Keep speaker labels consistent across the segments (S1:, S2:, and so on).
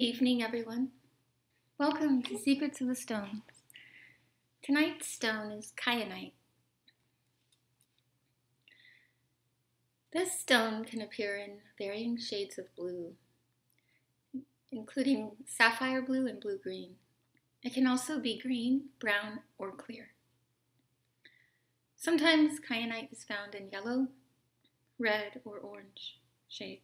S1: Evening, everyone. Welcome to Secrets of the Stones. Tonight's stone is Kyanite. This stone can appear in varying shades of blue, including sapphire blue and blue-green. It can also be green, brown, or clear. Sometimes Kyanite is found in yellow, red, or orange shades.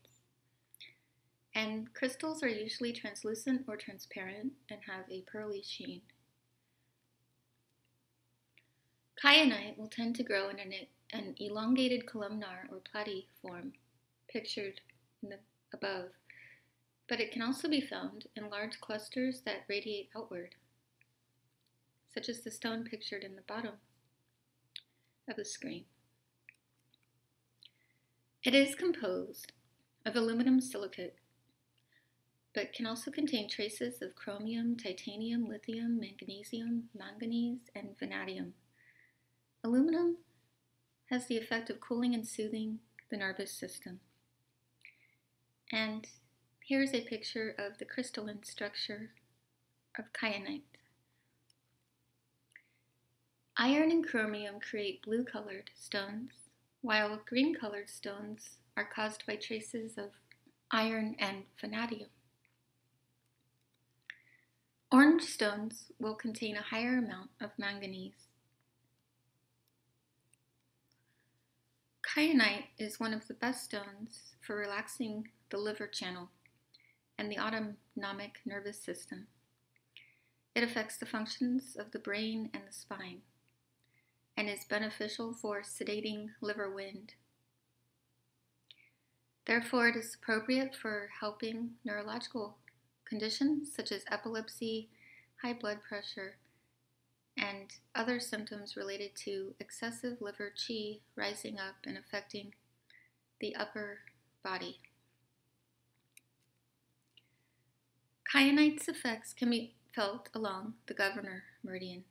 S1: And crystals are usually translucent or transparent and have a pearly sheen. Kyanite will tend to grow in an elongated columnar or platyform, pictured above, but it can also be found in large clusters that radiate outward, such as the stone pictured in the bottom of the screen. It is composed of aluminum silicate, but can also contain traces of chromium, titanium, lithium, magnesium, manganese, and vanadium. Aluminum has the effect of cooling and soothing the nervous system. And here's a picture of the crystalline structure of kyanite. Iron and chromium create blue-colored stones, while green-colored stones are caused by traces of iron and vanadium. Orange stones will contain a higher amount of manganese. Kyanite is one of the best stones for relaxing the liver channel and the autonomic nervous system. It affects the functions of the brain and the spine and is beneficial for sedating liver wind. Therefore, it is appropriate for helping neurological conditions such as epilepsy, high blood pressure, and other symptoms related to excessive liver qi rising up and affecting the upper body. Kyanite's effects can be felt along the governor meridian.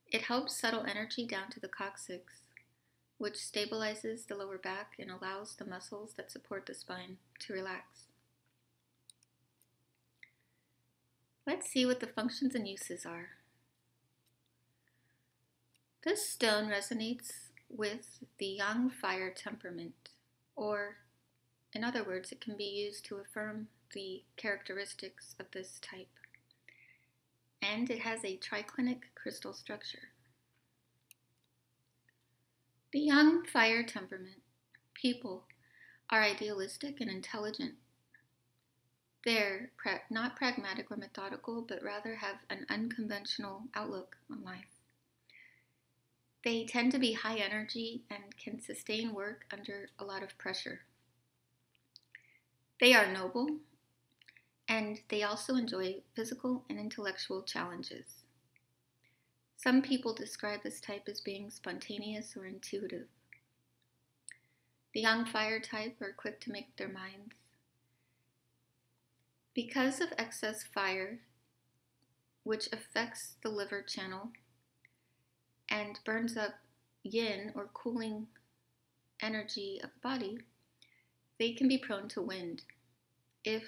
S1: It helps settle energy down to the coccyx, which stabilizes the lower back and allows the muscles that support the spine to relax. Let's see what the functions and uses are. This stone resonates with the yang fire temperament, or in other words, it can be used to affirm the characteristics of this type. And it has a triclinic crystal structure. The yang fire temperament people are idealistic and intelligent. They're not pragmatic or methodical, but rather have an unconventional outlook on life. They tend to be high energy and can sustain work under a lot of pressure. They are noble, and they also enjoy physical and intellectual challenges. Some people describe this type as being spontaneous or intuitive. The yang fire type are quick to make up their minds. Because of excess fire, which affects the liver channel and burns up yin or cooling energy of the body, they can be prone to wind if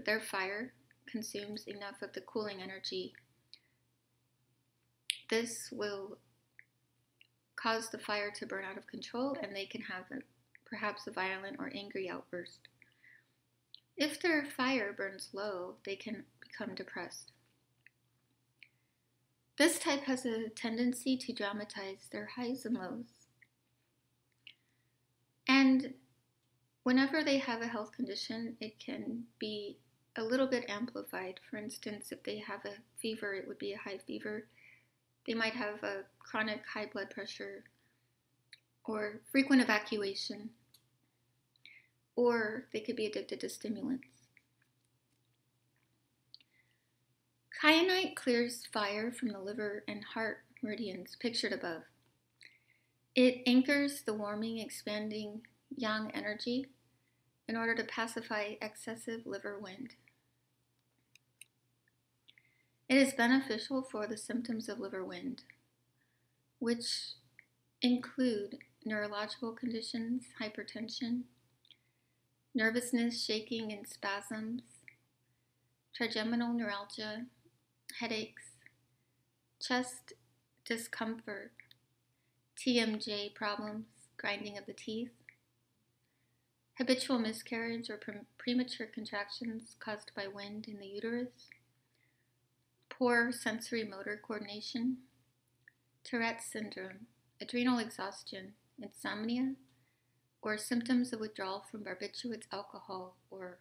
S1: their fire consumes enough of the cooling energy. This will cause the fire to burn out of control, and they can have perhaps a violent or angry outburst. If their fire burns low, they can become depressed. This type has a tendency to dramatize their highs and lows. And whenever they have a health condition, it can be a little bit amplified. For instance, if they have a fever, it would be a high fever. They might have a chronic high blood pressure or frequent evacuation, or they could be addicted to stimulants. Kyanite clears fire from the liver and heart meridians pictured above. It anchors the warming, expanding yang energy in order to pacify excessive liver wind. It is beneficial for the symptoms of liver wind, which include neurological conditions, hypertension, nervousness, shaking, and spasms, trigeminal neuralgia, headaches, chest discomfort, TMJ problems, grinding of the teeth, habitual miscarriage or premature contractions caused by wind in the uterus, poor sensory motor coordination, Tourette's syndrome, adrenal exhaustion, insomnia, or symptoms of withdrawal from barbiturates, alcohol, or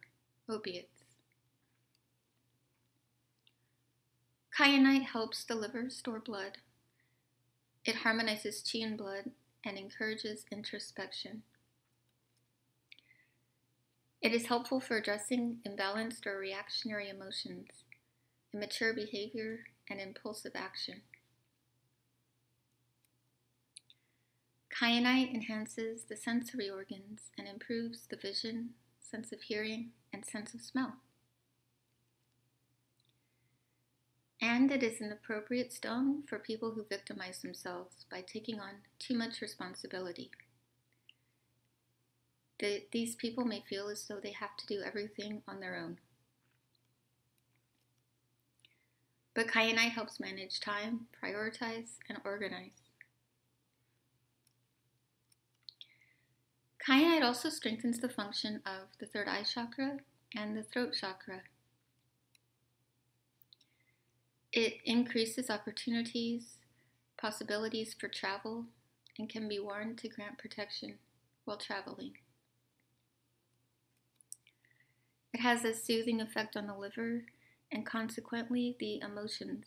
S1: opiates. Kyanite helps the liver store blood. It harmonizes chi and blood and encourages introspection. It is helpful for addressing imbalanced or reactionary emotions, immature behavior, and impulsive action. Kyanite enhances the sensory organs and improves the vision, sense of hearing, and sense of smell. And it is an appropriate stone for people who victimize themselves by taking on too much responsibility. These people may feel as though they have to do everything on their own. But Kyanite helps manage time, prioritize, and organize. Kyanite also strengthens the function of the third eye chakra and the throat chakra. It increases opportunities, possibilities for travel, and can be worn to grant protection while traveling. It has a soothing effect on the liver and consequently the emotions.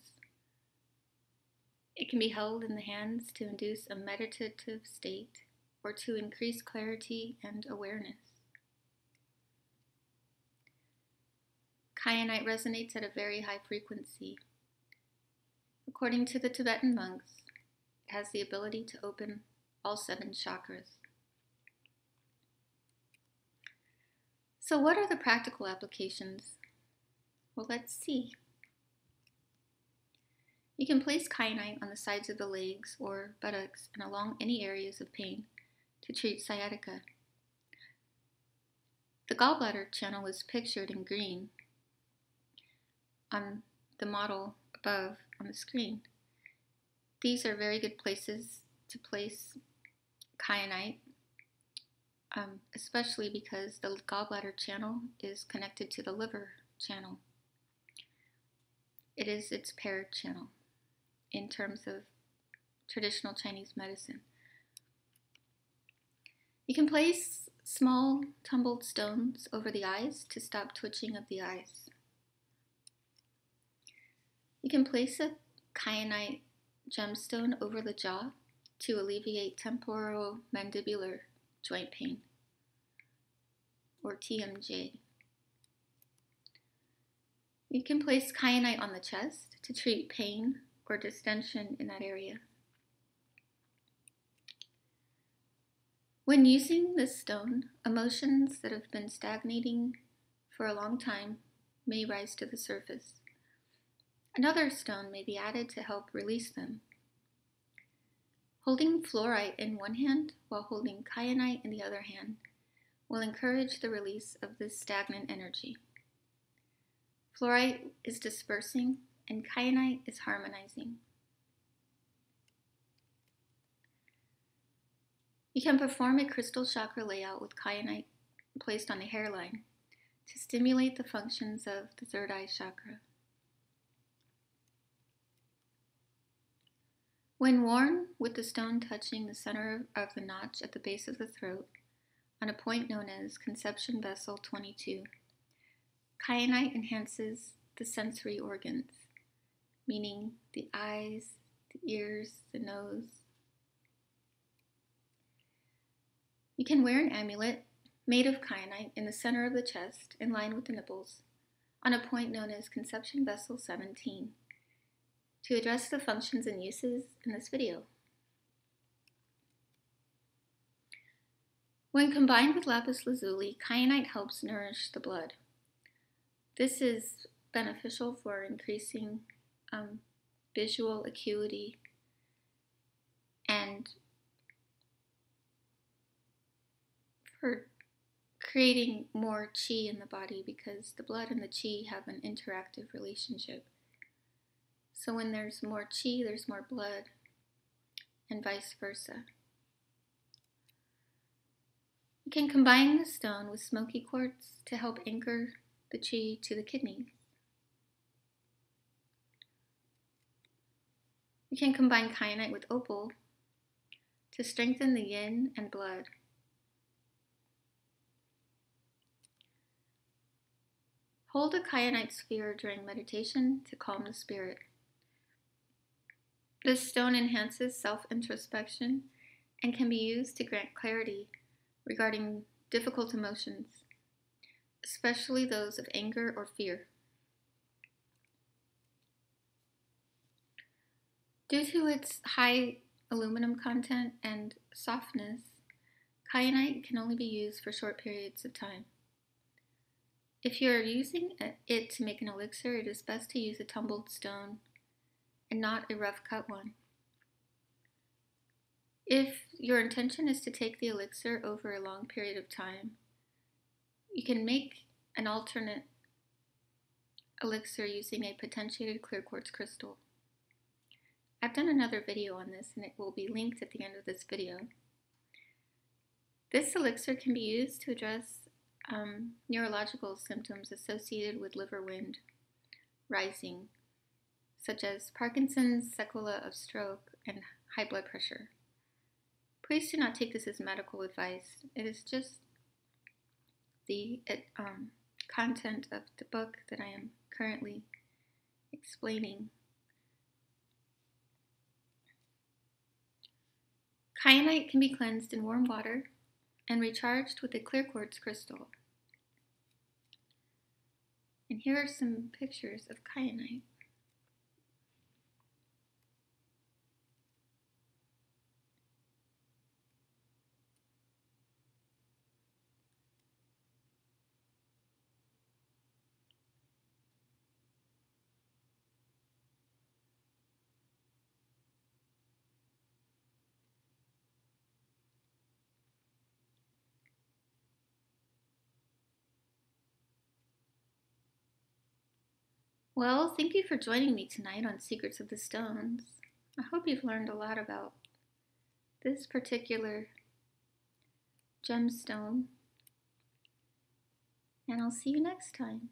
S1: It can be held in the hands to induce a meditative state or to increase clarity and awareness. Kyanite resonates at a very high frequency. According to the Tibetan monks, it has the ability to open all 7 chakras. So what are the practical applications? Well, let's see. You can place kyanite on the sides of the legs or buttocks and along any areas of pain to treat sciatica. The gallbladder channel is pictured in green on the model above on the screen. These are very good places to place kyanite, especially because the gallbladder channel is connected to the liver channel. It is its paired channel in terms of traditional Chinese medicine. You can place small tumbled stones over the eyes to stop twitching of the eyes. You can place a kyanite gemstone over the jaw to alleviate temporomandibular joint pain, or TMJ. You can place kyanite on the chest to treat pain or distension in that area. When using this stone, emotions that have been stagnating for a long time may rise to the surface. Another stone may be added to help release them. Holding fluorite in one hand while holding kyanite in the other hand will encourage the release of this stagnant energy. Fluorite is dispersing and kyanite is harmonizing. You can perform a crystal chakra layout with kyanite placed on the hairline to stimulate the functions of the third eye chakra. When worn with the stone touching the center of the notch at the base of the throat, on a point known as conception vessel 22, kyanite enhances the sensory organs, meaning the eyes, the ears, the nose. You can wear an amulet made of kyanite in the center of the chest in line with the nipples on a point known as conception vessel 17 to address the functions and uses in this video. When combined with lapis lazuli, kyanite helps nourish the blood. This is beneficial for increasing visual acuity and for creating more chi in the body because the blood and the chi have an interactive relationship. So when there's more chi, there's more blood, and vice versa. You can combine the stone with smoky quartz to help anchor the chi to the kidneys. You can combine kyanite with opal to strengthen the yin and blood. Hold a kyanite sphere during meditation to calm the spirit. This stone enhances self-introspection and can be used to grant clarity regarding difficult emotions, especially those of anger or fear. Due to its high aluminum content and softness, kyanite can only be used for short periods of time. If you are using it to make an elixir, it is best to use a tumbled stone and not a rough cut one. If your intention is to take the elixir over a long period of time, you can make an alternate elixir using a potentiated clear quartz crystal. I've done another video on this and it will be linked at the end of this video. This elixir can be used to address neurological symptoms associated with liver wind rising, such as Parkinson's, sequelae of stroke, and high blood pressure. Please do not take this as medical advice. It is just the content of the book that I am currently explaining. Kyanite can be cleansed in warm water and recharged with a clear quartz crystal. And here are some pictures of kyanite. Well, thank you for joining me tonight on Secrets of the Stones. I hope you've learned a lot about this particular gemstone, and I'll see you next time.